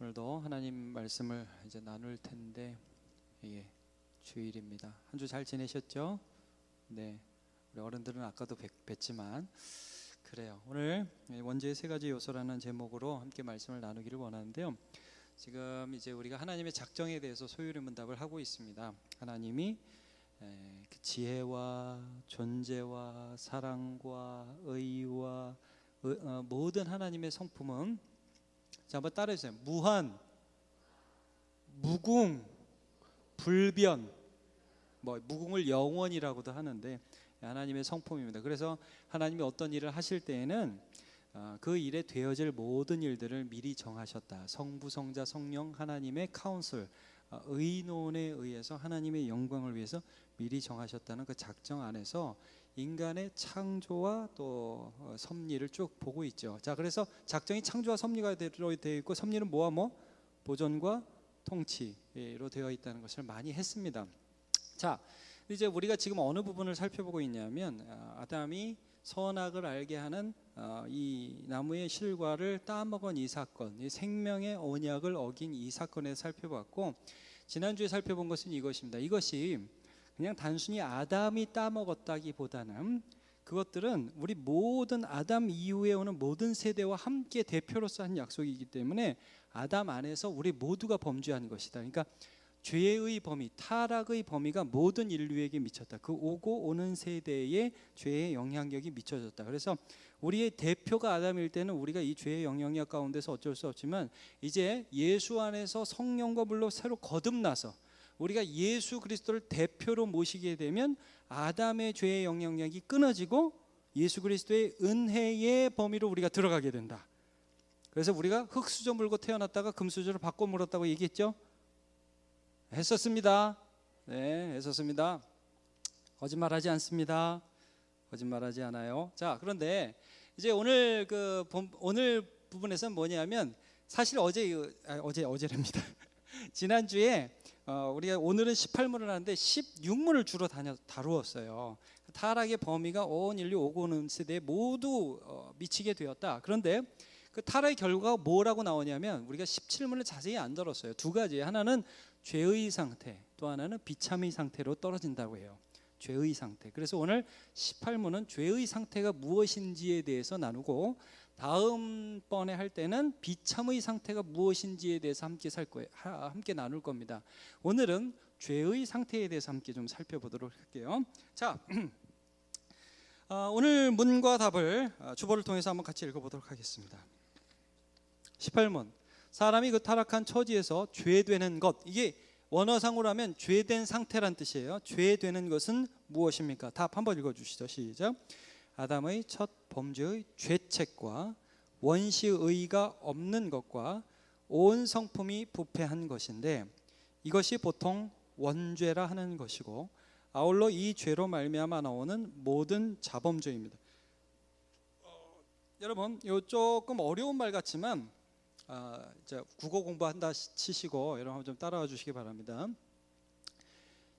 오늘도 하나님 말씀을 이제 나눌 텐데, 예, 주일입니다. 한 주 잘 지내셨죠? 네, 우리 어른들은 아까도 뵀지만 그래요. 오늘 원죄의 세 가지 요소라는 제목으로 함께 말씀을 나누기를 원하는데요. 지금 이제 우리가 하나님의 작정에 대해서 소유리 문답을 하고 있습니다. 하나님이 그 지혜와 존재와 사랑과 의와 모든 하나님의 성품은, 자, 한번 따라해주세요. 무한, 무궁, 불변, 무궁을 영원이라고도 하는데 하나님의 성품입니다. 그래서 하나님이 어떤 일을 하실 때에는 그 일에 되어질 모든 일들을 미리 정하셨다. 성부, 성자, 성령, 하나님의 카운슬, 의논에 의해서 하나님의 영광을 위해서 미리 정하셨다는 그 작정 안에서 인간의 창조와 또 섭리를 쭉 보고 있죠. 자, 그래서 작정이 창조와 섭리가 되어 있고, 섭리는 뭐와 보존과 통치로 되어 있다는 것을 많이 했습니다. 자, 이제 우리가 지금 어느 부분을 살펴보고 있냐면, 아담이 선악을 알게 하는 이 나무의 실과를 따먹은 이 사건, 이 생명의 언약을 어긴 이 사건에 살펴봤고, 지난주에 살펴본 것은 이것입니다. 이것이 그냥 단순히 아담이 따먹었다기보다는 그것들은 우리 모든 아담 이후에 오는 모든 세대와 함께 대표로서 한 약속이기 때문에 아담 안에서 우리 모두가 범죄한 것이다. 그러니까 죄의 범위, 타락의 범위가 모든 인류에게 미쳤다. 그 오고 오는 세대에 죄의 영향력이 미쳐졌다. 그래서 우리의 대표가 아담일 때는 우리가 이 죄의 영향력 가운데서 어쩔 수 없지만, 이제 예수 안에서 성령과 물로 새로 거듭나서 우리가 예수 그리스도를 대표로 모시게 되면 아담의 죄의 영향력이 끊어지고 예수 그리스도의 은혜의 범위로 우리가 들어가게 된다. 그래서 우리가 흙수저 물고 태어났다가 금수저로 바꿔 물었다고 얘기했죠? 했었습니다. 네, 했었습니다. 거짓말하지 않습니다. 거짓말하지 않아요. 자, 그런데 이제 오늘 오늘 부분에서는 뭐냐면, 사실 어제랍니다. 지난주에 우리가 오늘은 18문을 하는데 16문을 주로 다루었어요. 타락의 범위가 온 인류 오고 오는 세대에 모두 미치게 되었다. 그런데 그 타락의 결과가 뭐라고 나오냐면, 우리가 17문을 자세히 안 다뤘어요. 두 가지, 하나는 죄의 상태, 또 하나는 비참의 상태로 떨어진다고 해요. 죄의 상태. 그래서 오늘 18문은 죄의 상태가 무엇인지에 대해서 나누고, 다음번에 할 때는 비참의 상태가 무엇인지에 대해서 함께 나눌 겁니다. 오늘은 죄의 상태에 대해서 함께 좀 살펴보도록 할게요. 자, 오늘 문과 답을 주보를 통해서 한번 같이 읽어보도록 하겠습니다. 18문, 사람이 그 타락한 처지에서 죄되는 것, 이게 원어상으로 하면 죄된 상태란 뜻이에요. 죄되는 것은 무엇입니까? 답 한번 읽어주시죠. 시작. 아담의 첫 범죄의 죄책과 원시의가 없는 것과 온 성품이 부패한 것인데, 이것이 보통 원죄라 하는 것이고, 아울러 이 죄로 말미암아 나오는 모든 자범죄입니다. 여러분, 이거 조금 어려운 말 같지만 이제 국어 공부한다 치시고 여러분 좀 따라와 주시기 바랍니다.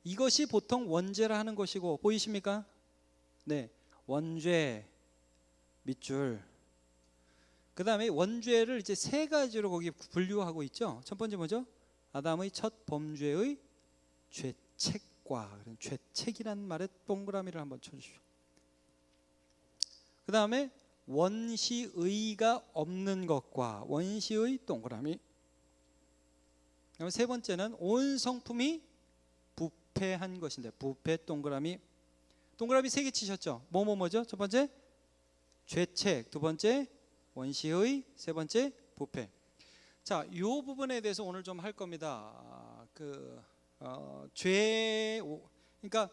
이것이 보통 원죄라 하는 것이고, 보이십니까? 네, 원죄 밑줄. 그 다음에 원죄를 이제 세 가지로 거기 분류하고 있죠. 첫 번째 뭐죠? 아담의 첫 범죄의 죄책과, 죄책이란 말에 동그라미를 한번 쳐주십시오. 그 다음에 원시의가 없는 것과 원시의 동그라미. 그다음에 세 번째는 온 성품이 부패한 것인데, 부패 동그라미. 동그라미 3개 치셨죠? 뭐죠? 첫 번째 죄책, 두 번째 원시의, 세 번째 부패. 자, 이 부분에 대해서 오늘 좀 할 겁니다. 그러니까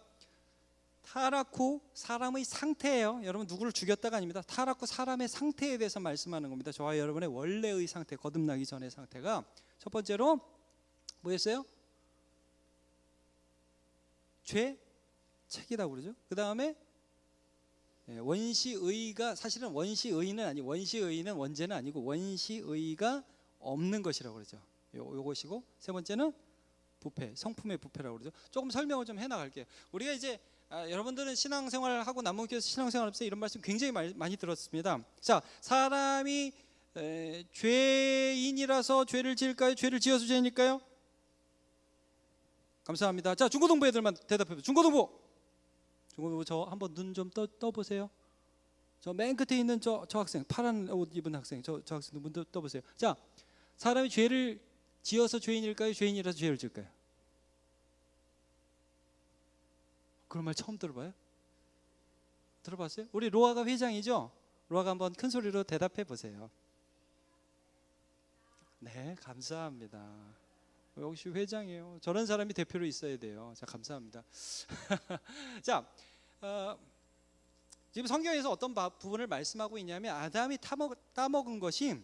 타락 후 사람의 상태예요. 여러분, 누구를 죽였다가 아닙니다. 타락 후 사람의 상태에 대해서 말씀하는 겁니다. 저와 여러분의 원래의 상태, 거듭나기 전의 상태가 첫 번째로 뭐였어요? 죄책이라고 그러죠. 그 다음에 원시의가, 사실은 원시의는 원죄는 아니고 원시의가 없는 것이라고 그러죠. 요것이고, 세 번째는 부패, 성품의 부패라고 그러죠. 조금 설명을 좀 해나갈게요. 우리가 이제 여러분들은 신앙생활을 하고 남문교에서 신앙생활하면서 이런 말씀 굉장히 많이 들었습니다. 자, 사람이 죄인이라서 죄를 지을까요? 죄를 지어서 죄인일까요? 감사합니다. 자, 중고등부 애들만 대답해보세요. 중고등부 저 한번 눈 좀 떠보세요. 저 맨 끝에 있는 저 학생, 파란 옷 입은 학생, 저 학생 눈 떠보세요. 자, 사람이 죄를 지어서 죄인일까요? 죄인이라서 죄를 지을까요? 그런 말 처음 들어봐요? 들어봤어요? 우리 로아가 회장이죠? 로아가 한번 큰 소리로 대답해 보세요. 네, 감사합니다. 역시 회장이에요. 저런 사람이 대표로 있어야 돼요. 자, 감사합니다. 자, 지금 성경에서 어떤 부분을 말씀하고 있냐면 아담이 따먹은 것이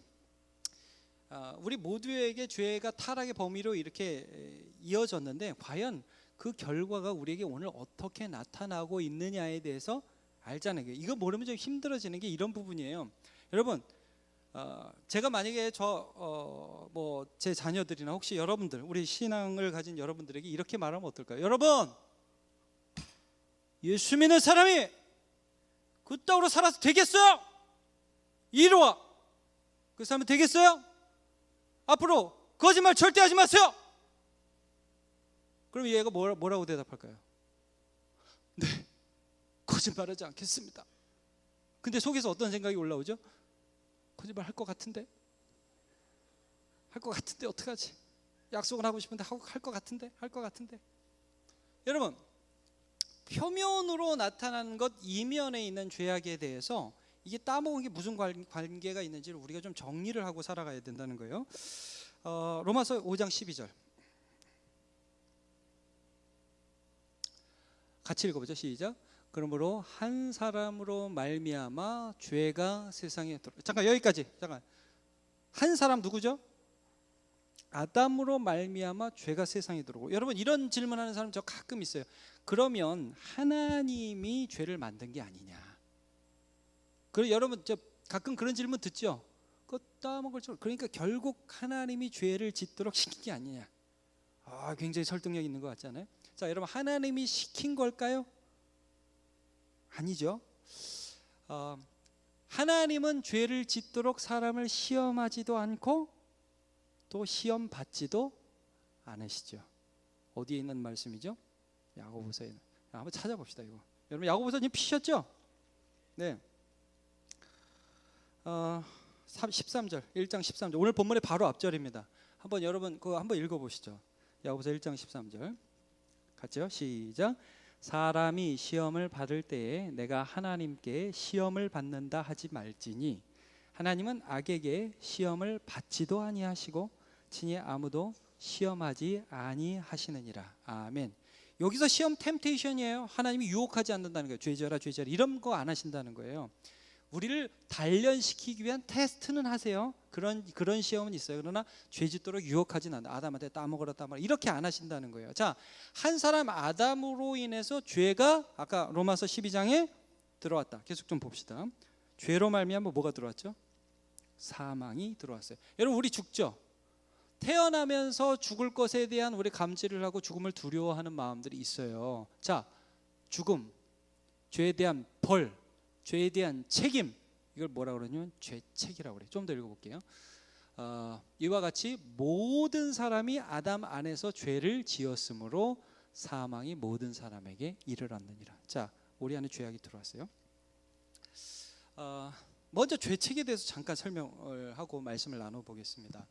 우리 모두에게 죄가 타락의 범위로 이렇게 이어졌는데 과연 그 결과가 우리에게 오늘 어떻게 나타나고 있느냐에 대해서 알자는 게, 이거 모르면 좀 힘들어지는 게 이런 부분이에요. 여러분, 제가 만약에 제 자녀들이나 혹시 여러분들, 우리 신앙을 가진 여러분들에게 이렇게 말하면 어떨까요? 여러분, 예수 믿는 사람이 그 떡으로 살아서 되겠어요? 이리 와. 그 사람은 되겠어요? 앞으로 거짓말 절대 하지 마세요. 그럼 얘가 뭐라고 대답할까요? 네, 거짓말하지 않겠습니다. 근데 속에서 어떤 생각이 올라오죠? 거짓말 할 것 같은데 어떡하지? 약속은 하고 싶은데 할 것 같은데. 여러분, 표면으로 나타나는 것, 이면에 있는 죄악에 대해서 이게 따먹은 게 무슨 관계가 있는지를 우리가 좀 정리를 하고 살아가야 된다는 거예요. 로마서 5장 12절 같이 읽어보죠. 시작. 그러므로 한 사람으로 말미암아 죄가 세상에 잠깐 여기까지. 한 사람 누구죠? 아담으로 말미암아 죄가 세상에 들어오고. 여러분, 이런 질문하는 사람 저 가끔 있어요. 그러면 하나님이 죄를 만든 게 아니냐? 그리고 여러분 저 가끔 그런 질문 듣죠. 그거 따먹을 줄. 그러니까 결국 하나님이 죄를 짓도록 시킨 게 아니냐? 굉장히 설득력 있는 것 같지 않아요? 자, 여러분, 하나님이 시킨 걸까요? 아니죠. 하나님은 죄를 짓도록 사람을 시험하지도 않고 또 시험 받지도 않으시죠. 어디에 있는 말씀이죠? 야고보서에. 한번 찾아봅시다. 이거 여러분, 야고보서 지금 피셨죠? 네. 13절, 1장 13절. 오늘 본문의 바로 앞절입니다. 한번 여러분 그거 한번 읽어보시죠. 야고보서 1장 13절 같이요. 시작. 사람이 시험을 받을 때에 내가 하나님께 시험을 받는다 하지 말지니 하나님은 악에게 시험을 받지도 아니하시고 친히 아무도 시험하지 아니하시느니라. 아멘. 여기서 시험 템테이션이에요. 하나님이 유혹하지 않는다는 거예요. 죄져라 이런 거 안 하신다는 거예요. 우리를 단련시키기 위한 테스트는 하세요. 그런 시험은 있어요. 그러나 죄짓도록 유혹하진 않아. 아담한테 따먹어라 이렇게 안 하신다는 거예요. 자, 한 사람 아담으로 인해서 죄가 아까 로마서 12장에 들어왔다. 계속 좀 봅시다. 죄로 말미암아 뭐가 들어왔죠? 사망이 들어왔어요. 여러분, 우리 죽죠? 태어나면서 죽을 것에 대한 우리 감지를 하고 죽음을 두려워하는 마음들이 있어요. 자, 죽음, 죄에 대한 벌, 죄에 대한 책임, 이걸 뭐라 그러냐면 죄책이라고 그래요. 좀 더 읽어볼게요. 이와 같이 모든 사람이 아담 안에서 죄를 지었으므로 사망이 모든 사람에게 이르렀느니라. 자, 우리 안에 죄악이 들어왔어요. 먼저 죄책에 대해서 잠깐 설명을 하고 말씀을 나눠보겠습니다.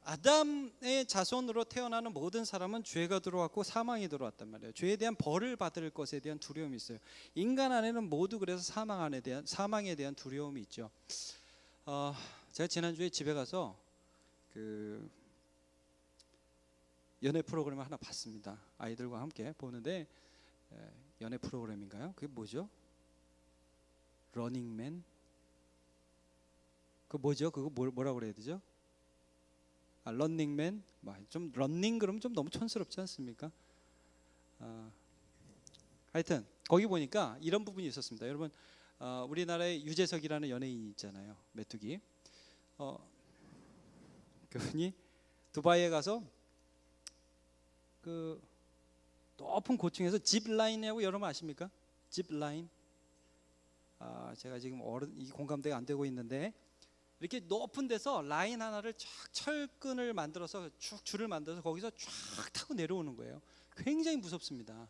아담의 자손으로 태어나는 모든 사람은 죄가 들어왔고 사망이 들어왔단 말이에요. 죄에 대한 벌을 받을 것에 대한 두려움이 있어요. 인간 안에는 모두 그래서 사망에 대한 두려움이 있죠. 제가 지난주에 집에 가서 그 연애 프로그램을 하나 봤습니다. 아이들과 함께 보는데 연애 프로그램인가요? 그게 뭐죠? 러닝맨? 그 뭐죠? 그거 뭐라고 그래야 되죠? 런닝맨, 좀 런닝 그러면 좀 너무 촌스럽지 않습니까? 하여튼 거기 보니까 이런 부분이 있었습니다. 여러분, 우리나라에 유재석이라는 연예인이 있잖아요. 메뚜기. 그분이 두바이에 가서 그 높은 고층에서 짚라인이라고 여러분 아십니까? 짚라인. 제가 지금 이 공감대가 안 되고 있는데 이렇게 높은 데서 라인 하나를 쫙 철근을 만들어서 쭉 줄을 만들어서 거기서 쫙 타고 내려오는 거예요. 굉장히 무섭습니다.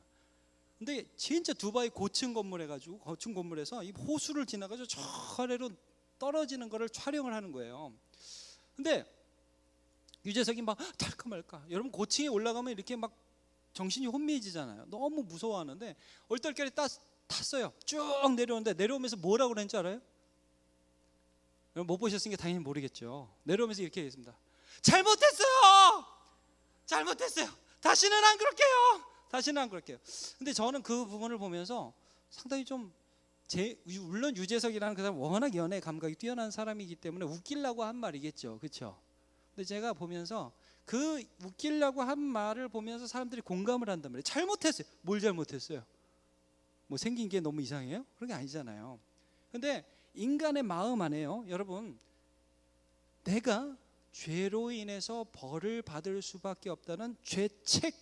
근데 진짜 두바이 고층 건물 해가지고 고층 건물에서 이 호수를 지나가지고 저 아래로 떨어지는 거를 촬영을 하는 거예요. 근데 유재석이 막 탈까 말까. 여러분 고층에 올라가면 이렇게 막 정신이 혼미해지잖아요. 너무 무서워하는데 얼떨결에 탔어요. 쭉 내려오는데 내려오면서 뭐라고 그랬는지 알아요? 여러분 못 보셨으니까 당연히 모르겠죠. 내려오면서 이렇게 했습니다. 잘못했어요. 잘못했어요. 다시는 안 그럴게요. 다시는 안 그럴게요. 근데 저는 그 부분을 보면서 상당히 좀 물론 유재석이라는 그 사람 워낙 연애 감각이 뛰어난 사람이기 때문에 웃기려고 한 말이겠죠. 그렇죠? 근데 제가 보면서 그 웃기려고 한 말을 보면서 사람들이 공감을 한단 말이에요. 잘못했어요. 뭘 잘못했어요? 뭐 생긴 게 너무 이상해요? 그런 게 아니잖아요. 근데 인간의 마음 안에요, 여러분, 내가 죄로 인해서 벌을 받을 수밖에 없다는 죄책.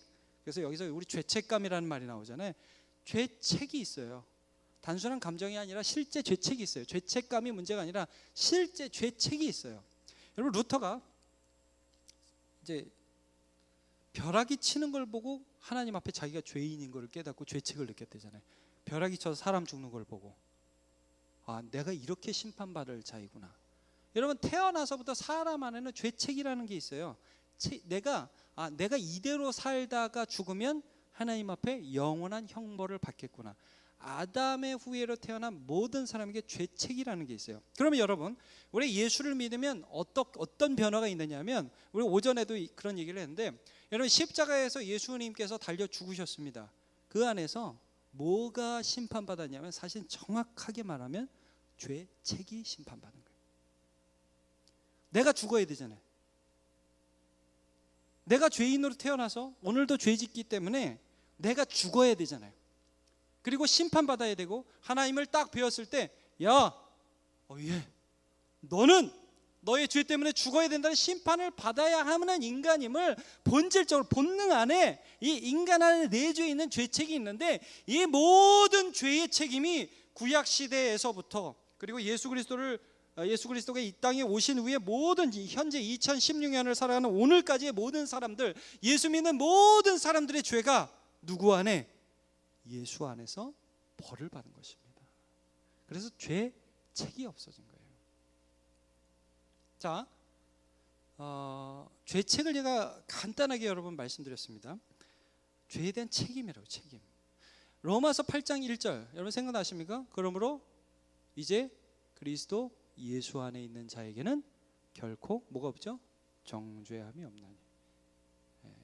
그래서 여기서 우리 죄책감이라는 말이 나오잖아요. 죄책이 있어요. 단순한 감정이 아니라 실제 죄책이 있어요. 죄책감이 문제가 아니라 실제 죄책이 있어요. 여러분 루터가 이제 벼락이 치는 걸 보고 하나님 앞에 자기가 죄인인 걸 깨닫고 죄책을 느꼈대잖아요. 벼락이 쳐서 사람 죽는 걸 보고 아, 내가 이렇게 심판받을 자이구나. 여러분 태어나서부터 사람 안에는 죄책이라는 게 있어요. 내가 이대로 살다가 죽으면 하나님 앞에 영원한 형벌을 받겠구나. 아담의 후예로 태어난 모든 사람에게 죄책이라는 게 있어요. 그러면 여러분, 우리 예수를 믿으면 어떤 변화가 있느냐면, 우리 오전에도 그런 얘기를 했는데, 여러분 십자가에서 예수님께서 달려 죽으셨습니다. 그 안에서 뭐가 심판받았냐면 사실 정확하게 말하면 죄책이 심판받은 거예요. 내가 죽어야 되잖아요. 내가 죄인으로 태어나서 오늘도 죄 짓기 때문에 내가 죽어야 되잖아요. 그리고 심판받아야 되고 하나님을 딱 배웠을 때 너는 너의 죄 때문에 죽어야 된다는 심판을 받아야 하는 인간임을 본질적으로 본능 안에 이 인간 안에 내주에 있는 죄책이 있는데 이 모든 죄의 책임이 구약 시대에서부터 그리고 예수 그리스도가 이 땅에 오신 후에 모든 현재 2016년을 살아가는 오늘까지의 모든 사람들, 예수 믿는 모든 사람들의 죄가 누구 안에? 예수 안에서 벌을 받은 것입니다. 그래서 죄책이 없어진 거예요. 자, 죄책을 제가 간단하게 여러분 말씀드렸습니다. 죄에 대한 책임이라고, 책임. 로마서 8장 1절 여러분 생각나십니까? 그러므로 이제 그리스도 예수 안에 있는 자에게는 결코 뭐가 없죠? 정죄함이 없나니.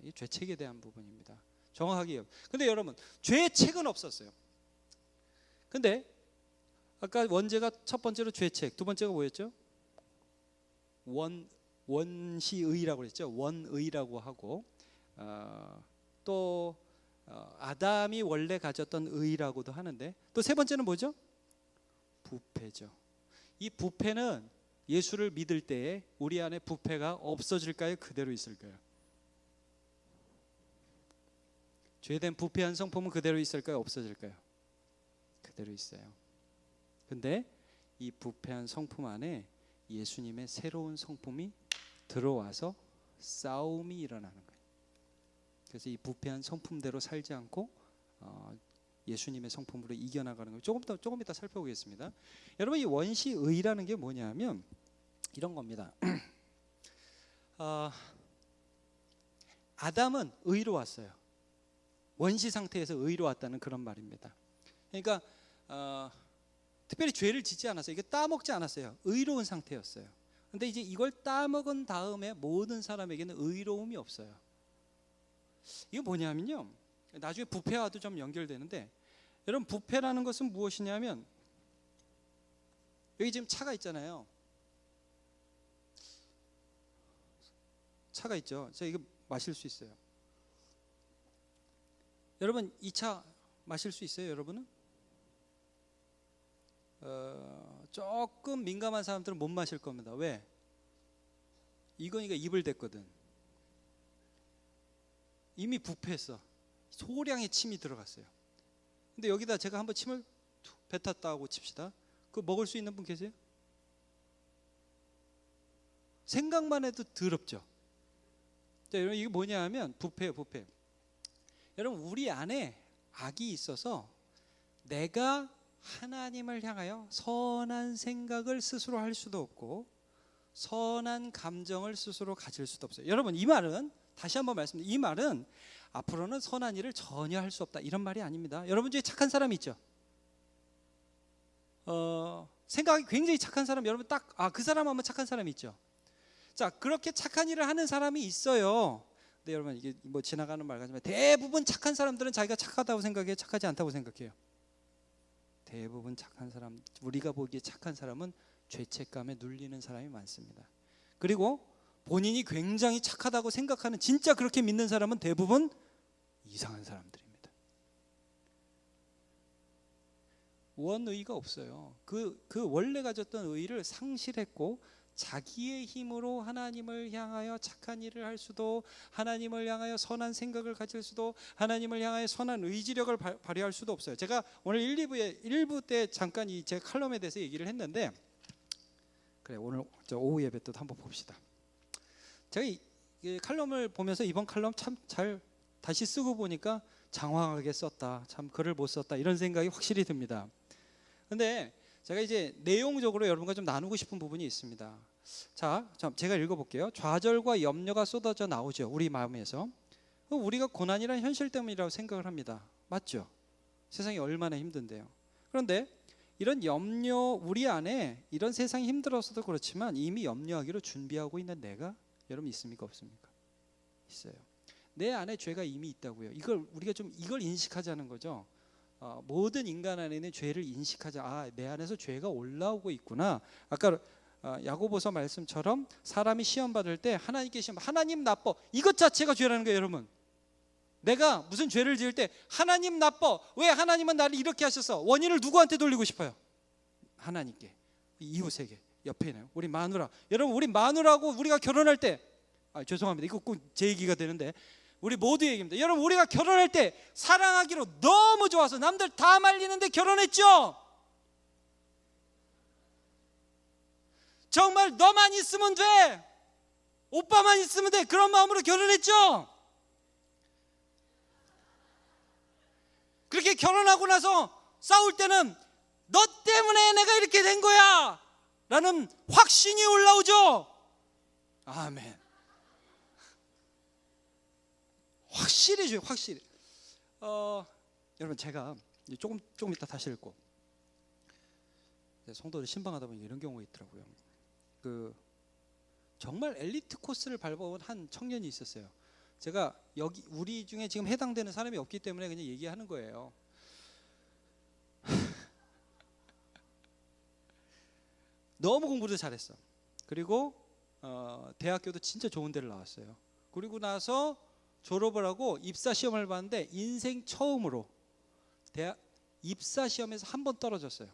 이 죄책에 대한 부분입니다. 정확하게. 근데 여러분 죄의 책은 없었어요. 근데 아까 원죄가 첫 번째로 죄책, 두 번째가 뭐였죠? 원시의라고 그랬죠. 원의라고 하고 또 아담이 원래 가졌던 의라고도 하는데 또 세 번째는 뭐죠? 부패죠. 이 부패는 예수를 믿을 때에 우리 안에 부패가 없어질까요? 그대로 있을까요? 죄된 부패한 성품은 그대로 있을까요? 없어질까요? 그대로 있어요. 근데 이 부패한 성품 안에 예수님의 새로운 성품이 들어와서 싸움이 일어나는 거예요. 그래서 이 부패한 성품대로 살지 않고 예수님의 성품으로 이겨나가는 걸 조금 이따 살펴보겠습니다. 여러분 이 원시의라는 게 뭐냐면 이런 겁니다. 아담은 의로 왔어요. 원시 상태에서 의로 왔다는 그런 말입니다. 그러니까 특별히 죄를 짓지 않았어요. 이게 따먹지 않았어요. 의로운 상태였어요. 근데 이제 이걸 따먹은 다음에 모든 사람에게는 의로움이 없어요. 이게 뭐냐면요, 나중에 부패와도 좀 연결되는데, 여러분 부패라는 것은 무엇이냐면 여기 지금 차가 있잖아요. 차가 있죠. 저 이거 마실 수 있어요. 여러분 이 차 마실 수 있어요? 여러분은? 조금 민감한 사람들은 못 마실 겁니다. 왜? 이거니까 입을 댔거든. 이미 부패했어. 소량의 침이 들어갔어요. 근데 여기다 제가 한번 침을 뱉었다고 칩시다. 그거 먹을 수 있는 분 계세요? 생각만 해도 더럽죠. 자, 여러분 이게 뭐냐 하면 부패예요, 부패. 여러분 우리 안에 악이 있어서 내가 하나님을 향하여 선한 생각을 스스로 할 수도 없고 선한 감정을 스스로 가질 수도 없어요. 여러분 이 말은 다시 한번 말씀드립니다. 이 말은 앞으로는 선한 일을 전혀 할 수 없다 이런 말이 아닙니다. 여러분 중에 착한 사람 있죠? 생각이 굉장히 착한 사람, 여러분 딱 그 사람 하면 착한 사람이 있죠. 자, 그렇게 착한 일을 하는 사람이 있어요. 근데 여러분 이게 뭐 지나가는 말 같지만 대부분 착한 사람들은 자기가 착하다고 생각해요, 착하지 않다고 생각해요? 대부분 착한 사람, 우리가 보기에 착한 사람은 죄책감에 눌리는 사람이 많습니다. 그리고 본인이 굉장히 착하다고 생각하는, 진짜 그렇게 믿는 사람은 대부분 이상한 사람들입니다. 원의가 없어요. 그 원래 가졌던 의의를 상실했고 자기의 힘으로 하나님을 향하여 착한 일을 할 수도, 하나님을 향하여 선한 생각을 가질 수도, 하나님을 향하여 선한 의지력을 발휘할 수도 없어요. 제가 오늘 1부 때 잠깐 이 제 칼럼에 대해서 얘기를 했는데, 그래 오늘 저 오후 예배 때 한번 봅시다. 제가 이 칼럼을 보면서 이번 칼럼 참 잘 다시 쓰고 보니까 장황하게 썼다, 참 글을 못 썼다 이런 생각이 확실히 듭니다. 근데 제가 이제 내용적으로 여러분과 좀 나누고 싶은 부분이 있습니다. 자, 제가 읽어볼게요. 좌절과 염려가 쏟아져 나오죠, 우리 마음에서. 우리가 고난이란 현실 때문이라고 생각을 합니다. 맞죠? 세상이 얼마나 힘든데요. 그런데 이런 염려, 우리 안에 이런 세상이 힘들어서도 그렇지만 이미 염려하기로 준비하고 있는 내가 여러분 있습니까, 없습니까? 있어요. 내 안에 죄가 이미 있다고요. 이걸 우리가 좀 이걸 인식하자는 거죠. 모든 인간 안에는 죄를 인식하자. 내 안에서 죄가 올라오고 있구나. 아까 야고보서 말씀처럼 사람이 시험 받을 때 하나님께 시험, 하나님 나빠, 이것 자체가 죄라는 거예요. 여러분, 내가 무슨 죄를 지을 때 하나님 나빠, 왜 하나님은 나를 이렇게 하셨어? 원인을 누구한테 돌리고 싶어요? 하나님께. 이웃에게, 옆에 있는 우리 마누라. 여러분, 우리 마누라하고 우리가 결혼할 때, 죄송합니다, 이거 꼭 제 얘기가 되는데 우리 모두 얘기입니다. 여러분, 우리가 결혼할 때 사랑하기로 너무 좋아서 남들 다 말리는데 결혼했죠? 정말 너만 있으면 돼, 오빠만 있으면 돼, 그런 마음으로 결혼했죠? 그렇게 결혼하고 나서 싸울 때는 너 때문에 내가 이렇게 된 거야 라는 확신이 올라오죠. 아멘. 확실히 줘요, 확실히. 여러분, 제가 조금 이따 다시 읽고, 성도들 신방하다 보니 이런 경우가 있더라고요. 정말 엘리트 코스를 밟아온 한 청년이 있었어요. 제가 여기 우리 중에 지금 해당되는 사람이 없기 때문에 그냥 얘기하는 거예요. 너무 공부도 잘했어. 그리고 대학교도 진짜 좋은 데를 나왔어요. 그리고 나서 졸업을 하고 입사 시험을 봤는데 인생 처음으로 대학 입사 시험에서 한 번 떨어졌어요.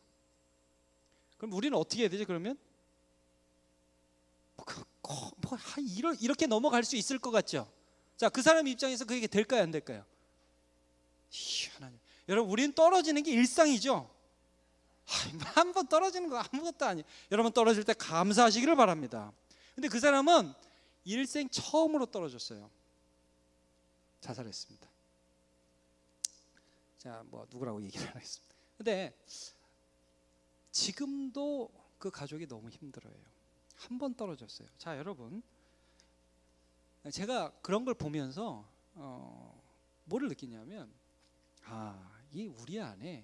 그럼 우리는 어떻게 해야 되지? 그러면 이렇게 넘어갈 수 있을 것 같죠? 자, 그 사람 입장에서 그게 될까요, 안 될까요? 하나님, 여러분, 우리는 떨어지는 게 일상이죠. 한 번 떨어지는 거 아무것도 아니에요. 여러분, 떨어질 때 감사하시기를 바랍니다. 근데 그 사람은 일생 처음으로 떨어졌어요. 자살했습니다. 자, 뭐 누구라고 얘기를 안 하겠습니다. 근데 지금도 그 가족이 너무 힘들어요. 한 번 떨어졌어요. 자, 여러분, 제가 그런 걸 보면서 뭐를 느끼냐면, 이 우리 안에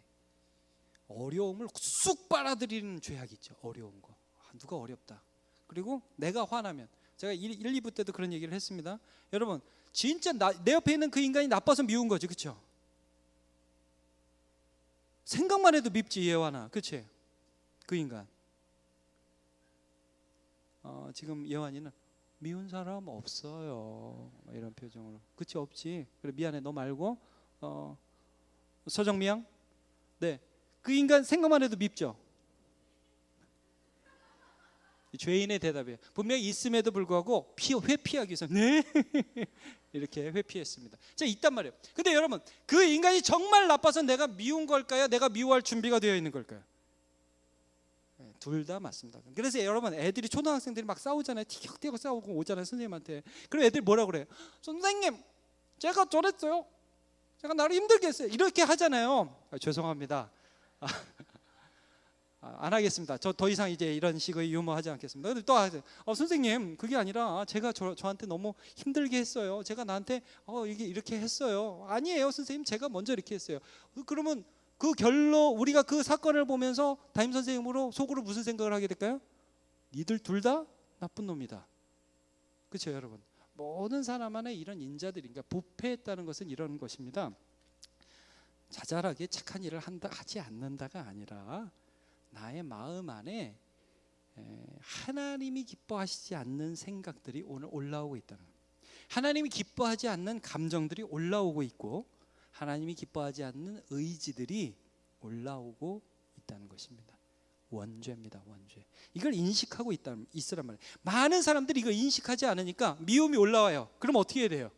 어려움을 쑥 빨아들이는 죄악이 있죠. 어려운 거. 누가 어렵다. 그리고 내가 화나면, 제가 1, 2부 때도 그런 얘기를 했습니다. 여러분, 진짜 내 옆에 있는 그 인간이 나빠서 미운 거지, 그렇죠? 생각만 해도 밉지, 예완아, 그렇지? 그 인간. 지금 예완이는 미운 사람 없어요, 이런 표정으로. 그치, 없지. 그래, 미안해, 너 말고. 서정미 양, 네, 그 인간 생각만 해도 밉죠. 죄인의 대답이에요. 분명히 있음에도 불구하고 회피하기 위해서 네 이렇게 회피했습니다. 자, 있단 말이에요. 근데 여러분, 그 인간이 정말 나빠서 내가 미운 걸까요? 내가 미워할 준비가 되어 있는 걸까요? 둘 다 맞습니다. 그래서 여러분 애들이 초등학생들이 막 싸우잖아요. 티격태격 싸우고 오잖아요 선생님한테. 그럼 애들이 뭐라 그래요? 선생님 제가 저랬어요. 제가 나를 힘들게 했어요. 이렇게 하잖아요. 죄송합니다. 안 하겠습니다. 저 더 이상 이제 이런 식의 유머 하지 않겠습니다. 근데 또 하세요. 선생님 그게 아니라 제가 저한테 너무 힘들게 했어요. 제가 나한테 이게 이렇게 했어요. 아니에요 선생님, 제가 먼저 이렇게 했어요. 그러면 그 결론, 우리가 그 사건을 보면서 담임 선생님으로 속으로 무슨 생각을 하게 될까요? 니들 둘 다 나쁜 놈이다. 그렇죠 여러분? 모든 사람 안에 이런 인자들인가, 부패했다는 것은 이런 것입니다. 자잘하게 착한 일을 하지 않는다가 아니라 나의 마음 안에 하나님이 기뻐하시지 않는 생각들이 오늘 올라오고 있다는 거예요. 하나님이 기뻐하지 않는 감정들이 올라오고 있고 하나님이 기뻐하지 않는 의지들이 올라오고 있다는 것입니다. 원죄입니다. 원죄. 이걸 인식하고 있으란 말이에요. 많은 사람들이 이걸 인식하지 않으니까 미움이 올라와요. 그럼 어떻게 해야 돼요?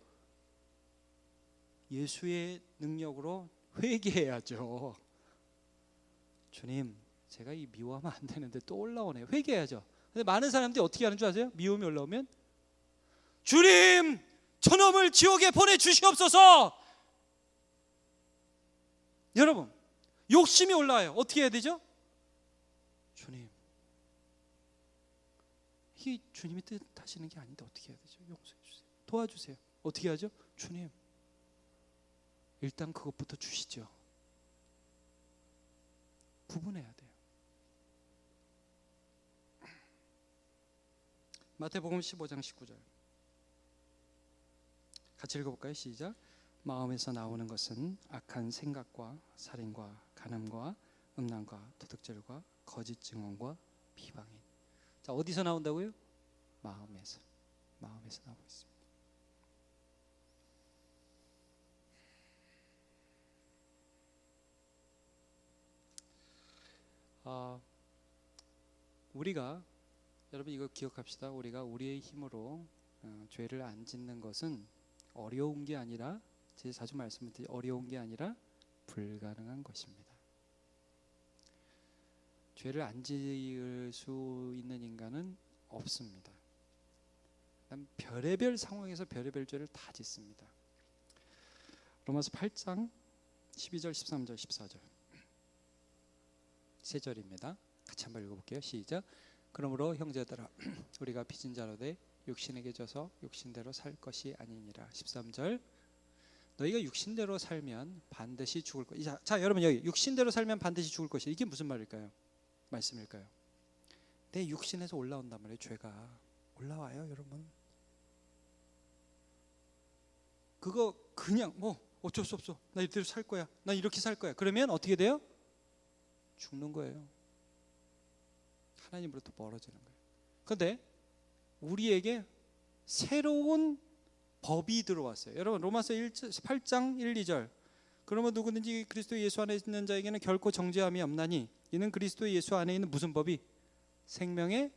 예수의 능력으로 회개해야죠. 주님, 제가 이 미워하면 안 되는데 또 올라오네요. 회개해야죠. 근데 많은 사람들이 어떻게 하는 줄 아세요? 미움이 올라오면 주님, 저놈을 지옥에 보내주시옵소서. 여러분, 욕심이 올라와요. 어떻게 해야 되죠? 주님, 이게 주님이 뜻하시는 게 아닌데 어떻게 해야 되죠? 용서해 주세요. 도와주세요. 어떻게 하죠? 주님, 일단 그것부터 주시죠. 구분해야 돼요. 마태복음 15장 19절 같이 읽어볼까요? 시작. 마음에서 나오는 것은 악한 생각과 살인과 간음과 음란과 도둑질과 거짓 증언과 비방인. 자, 어디서 나온다고요? 마음에서 나오고 있습니다. 우리가, 여러분 이거 기억합시다. 우리가 우리의 힘으로 죄를 안 짓는 것은 어려운 게 아니라, 제가 자주 말씀드린 어려운 게 아니라 불가능한 것입니다. 죄를 안 지을 수 있는 인간은 없습니다. 별의별 상황에서 별의별 죄를 다 짓습니다. 로마서 8장 12절, 13절, 14절 세 절입니다. 같이 한번 읽어볼게요. 시작. 그러므로 형제들아, 우리가 빚진 자로 돼 육신에게 져서 육신대로 살 것이 아니니라. 13절. 너희가 육신대로 살면 반드시 죽을 것. 자, 여러분 여기 육신대로 살면 반드시 죽을 것이, 이게 무슨 말일까요? 말씀일까요? 내 육신에서 올라온단 말이에요. 죄가 올라와요, 여러분. 그거 그냥 어쩔 수 없어. 나 이대로 살 거야. 나 이렇게 살 거야. 그러면 어떻게 돼요? 죽는 거예요. 하나님으로부터 멀어지는 거예요. 그런데 우리에게 새로운 법이 들어왔어요. 여러분 로마서 8장 1, 2절. 그러면 누구든지 그리스도 예수 안에 있는 자에게는 결코 정죄함이 없나니 이는 그리스도 예수 안에 있는 무슨 법이? 생명의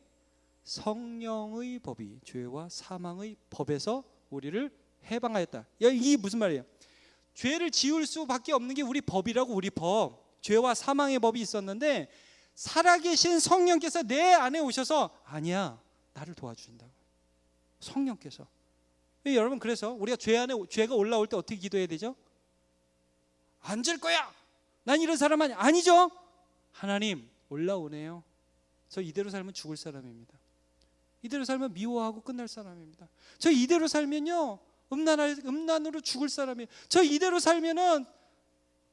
성령의 법이 죄와 사망의 법에서 우리를 해방하였다. 이게 무슨 말이에요? 죄를 지을 수밖에 없는 게 우리 법이라고. 우리 법, 죄와 사망의 법이 있었는데 살아계신 성령께서 내 안에 오셔서 아니야, 나를 도와주신다고. 성령께서. 여러분, 그래서 우리가 죄가 올라올 때 어떻게 기도해야 되죠? 안 질 거야, 난 이런 사람 아니죠. 하나님, 올라오네요. 저 이대로 살면 죽을 사람입니다. 이대로 살면 미워하고 끝날 사람입니다. 저 이대로 살면요 음란으로 죽을 사람이에요. 저 이대로 살면은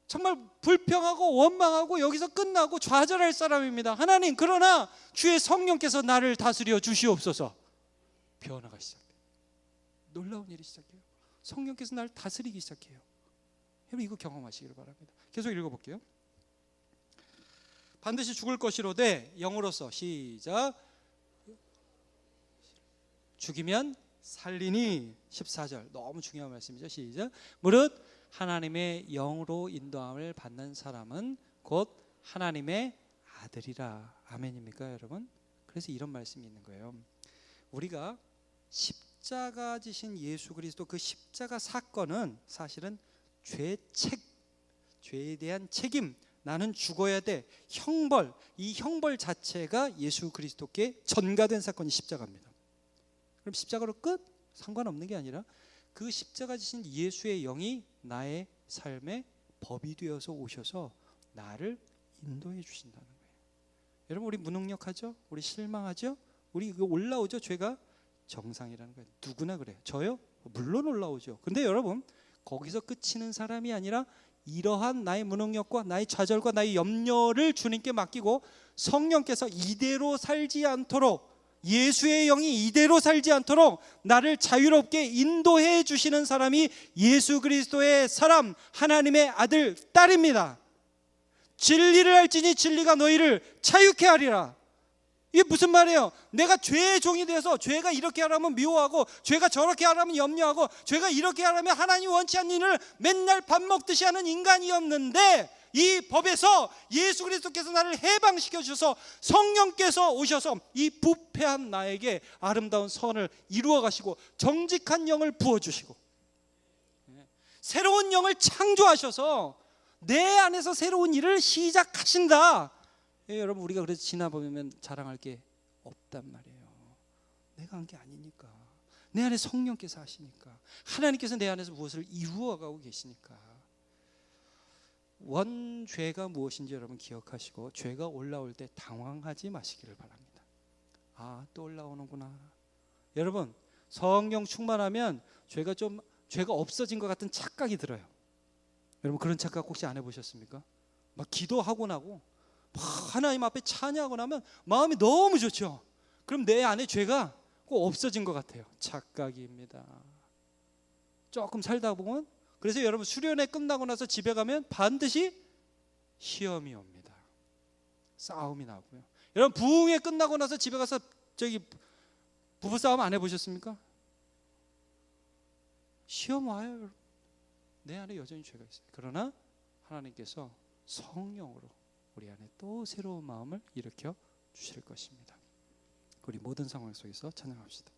정말 불평하고 원망하고 여기서 끝나고 좌절할 사람입니다. 하나님, 그러나 주의 성령께서 나를 다스려 주시옵소서. 변화가 시작돼요. 놀라운 일이 시작해요. 성령께서 나를 다스리기 시작해요. 여러분, 이거 경험하시기를 바랍니다. 계속 읽어볼게요. 반드시 죽을 것이로되 영으로서, 시작, 죽이면 살리니. 14절 너무 중요한 말씀이죠. 시작. 무릇 하나님의 영으로 인도함을 받는 사람은 곧 하나님의 아들이라. 아멘입니까 여러분? 그래서 이런 말씀이 있는 거예요. 우리가 십자가 지신 예수 그리스도, 그 십자가 사건은 사실은 죄에 대한 책임, 나는 죽어야 돼. 형벌, 이 형벌 자체가 예수 그리스도께 전가된 사건이 십자가입니다. 그럼 십자가로 끝? 상관없는 게 아니라 그 십자가 지신 예수의 영이 나의 삶의 법이 되어서 오셔서 나를 인도해 주신다는 거예요. 여러분, 우리 무능력하죠? 우리 실망하죠? 우리 이거 올라오죠? 죄가 정상이라는 거예요. 누구나 그래요. 저요? 물론 올라오죠. 근데 여러분, 거기서 끝이는 사람이 아니라 이러한 나의 무능력과 나의 좌절과 나의 염려를 주님께 맡기고 성령께서 이대로 살지 않도록, 예수의 영이 이대로 살지 않도록 나를 자유롭게 인도해 주시는 사람이 예수 그리스도의 사람, 하나님의 아들, 딸입니다. 진리를 알지니 진리가 너희를 자유케 하리라. 이게 무슨 말이에요? 내가 죄의 종이 되어서 죄가 이렇게 하라면 미워하고 죄가 저렇게 하라면 염려하고 죄가 이렇게 하라면 하나님 원치 않는 일을 맨날 밥 먹듯이 하는 인간이었는데, 이 법에서 예수 그리스도께서 나를 해방시켜 주셔서 성령께서 오셔서 이 부패한 나에게 아름다운 선을 이루어 가시고 정직한 영을 부어주시고 새로운 영을 창조하셔서 내 안에서 새로운 일을 시작하신다. 여러분, 우리가 그래서 지나보면 자랑할 게 없단 말이에요. 내가 한 게 아니니까. 내 안에 성령께서 하시니까. 하나님께서 내 안에서 무엇을 이루어가고 계시니까. 원죄가 무엇인지 여러분 기억하시고 죄가 올라올 때 당황하지 마시기를 바랍니다. 아, 또 올라오는구나. 여러분, 성령 충만하면 죄가 없어진 것 같은 착각이 들어요. 여러분, 그런 착각 혹시 안 해보셨습니까? 막 기도하고 나고 막 하나님 앞에 찬양하고 나면 마음이 너무 좋죠. 그럼 내 안에 죄가 꼭 없어진 것 같아요. 착각입니다. 조금 살다 보면, 그래서 여러분, 수련회 끝나고 나서 집에 가면 반드시 시험이 옵니다. 싸움이 나고요. 여러분, 부흥회 끝나고 나서 집에 가서 부부싸움 안 해보셨습니까? 시험 와요. 여러분. 내 안에 여전히 죄가 있어요. 그러나 하나님께서 성령으로 우리 안에 또 새로운 마음을 일으켜 주실 것입니다. 우리 모든 상황 속에서 찬양합시다.